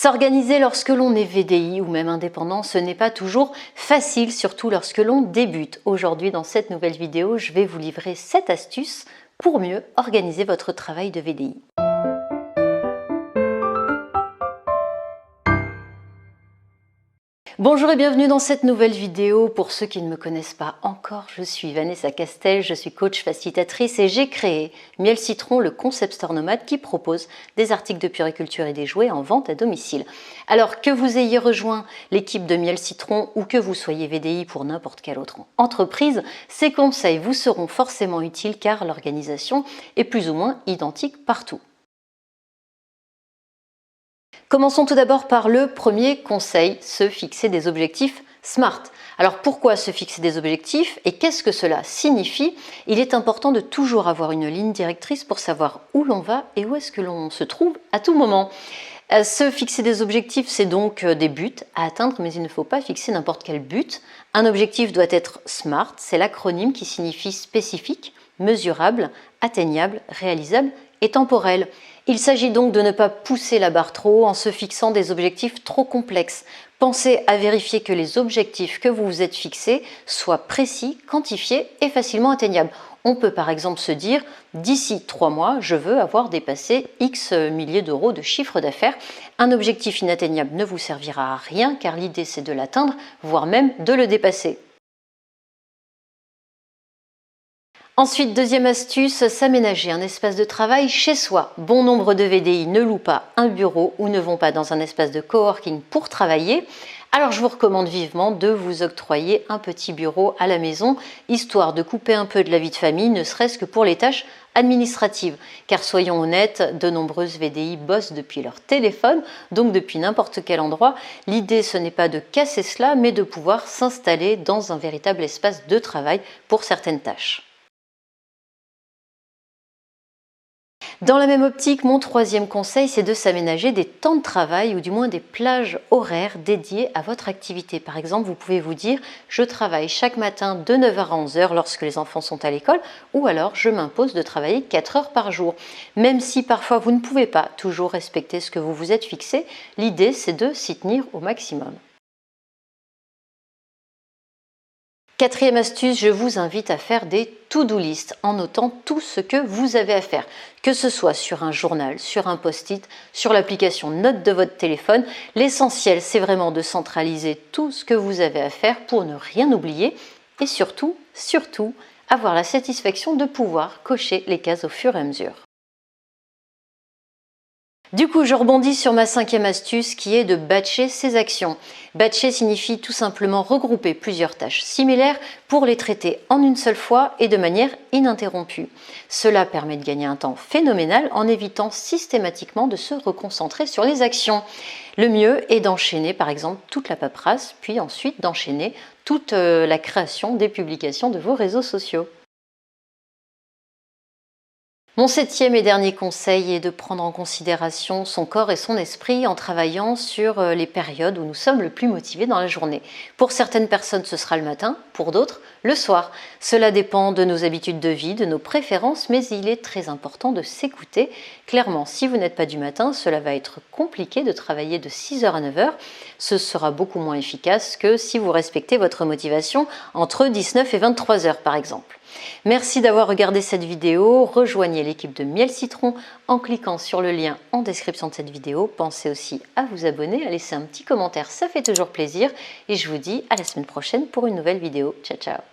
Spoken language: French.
S'organiser lorsque l'on est VDI ou même indépendant, ce n'est pas toujours facile, surtout lorsque l'on débute. Aujourd'hui, dans cette nouvelle vidéo, je vais vous livrer 7 astuces pour mieux organiser votre travail de VDI. Bonjour et bienvenue dans cette nouvelle vidéo. Pour ceux qui ne me connaissent pas encore, je suis Vanessa Castel, je suis coach facilitatrice et j'ai créé Miel Citron, le concept store nomade qui propose des articles de puériculture et des jouets en vente à domicile. Alors que vous ayez rejoint l'équipe de Miel Citron ou que vous soyez VDI pour n'importe quelle autre entreprise, ces conseils vous seront forcément utiles car l'organisation est plus ou moins identique partout. Commençons tout d'abord par le premier conseil, se fixer des objectifs SMART. Alors pourquoi se fixer des objectifs et qu'est-ce que cela signifie? Il est important de toujours avoir une ligne directrice pour savoir où l'on va et où est-ce que l'on se trouve à tout moment. Se fixer des objectifs, c'est donc des buts à atteindre, mais il ne faut pas fixer n'importe quel but. Un objectif doit être SMART, c'est l'acronyme qui signifie spécifique, mesurable, atteignable, réalisable et temporel. Il s'agit donc de ne pas pousser la barre trop haut en se fixant des objectifs trop complexes. Pensez à vérifier que les objectifs que vous vous êtes fixés soient précis, quantifiés et facilement atteignables. On peut par exemple se dire « d'ici 3 mois, je veux avoir dépassé X milliers d'euros de chiffre d'affaires ». Un objectif inatteignable ne vous servira à rien car l'idée c'est de l'atteindre, voire même de le dépasser. Ensuite, deuxième astuce, s'aménager un espace de travail chez soi. Bon nombre de VDI ne louent pas un bureau ou ne vont pas dans un espace de coworking pour travailler. Alors je vous recommande vivement de vous octroyer un petit bureau à la maison, histoire de couper un peu de la vie de famille, ne serait-ce que pour les tâches administratives. Car soyons honnêtes, de nombreuses VDI bossent depuis leur téléphone, donc depuis n'importe quel endroit. L'idée ce n'est pas de casser cela, mais de pouvoir s'installer dans un véritable espace de travail pour certaines tâches. Dans la même optique, mon troisième conseil, c'est de s'aménager des temps de travail ou du moins des plages horaires dédiées à votre activité. Par exemple, vous pouvez vous dire « je travaille chaque matin de 9h à 11h lorsque les enfants sont à l'école » ou alors « je m'impose de travailler 4 heures par jour ». Même si parfois vous ne pouvez pas toujours respecter ce que vous vous êtes fixé, l'idée c'est de s'y tenir au maximum. Quatrième astuce, je vous invite à faire des to-do list en notant tout ce que vous avez à faire, que ce soit sur un journal, sur un post-it, sur l'application Notes de votre téléphone. L'essentiel, c'est vraiment de centraliser tout ce que vous avez à faire pour ne rien oublier et surtout, avoir la satisfaction de pouvoir cocher les cases au fur et à mesure. Du coup, je rebondis sur ma cinquième astuce qui est de batcher ses actions. Batcher signifie tout simplement regrouper plusieurs tâches similaires pour les traiter en une seule fois et de manière ininterrompue. Cela permet de gagner un temps phénoménal en évitant systématiquement de se reconcentrer sur les actions. Le mieux est d'enchaîner par exemple toute la paperasse, puis ensuite d'enchaîner toute la création des publications de vos réseaux sociaux. Mon septième et dernier conseil est de prendre en considération son corps et son esprit en travaillant sur les périodes où nous sommes le plus motivés dans la journée. Pour certaines personnes, ce sera le matin, pour d'autres, le soir. Cela dépend de nos habitudes de vie, de nos préférences, mais il est très important de s'écouter. Clairement, si vous n'êtes pas du matin, cela va être compliqué de travailler de 6h à 9h. Ce sera beaucoup moins efficace que si vous respectez votre motivation entre 19 et 23h par exemple. Merci d'avoir regardé cette vidéo. Rejoignez l'équipe de Miel Citron en cliquant sur le lien en description de cette vidéo. Pensez aussi à vous abonner, à laisser un petit commentaire, ça fait toujours plaisir. Et je vous dis à la semaine prochaine pour une nouvelle vidéo. Ciao, ciao!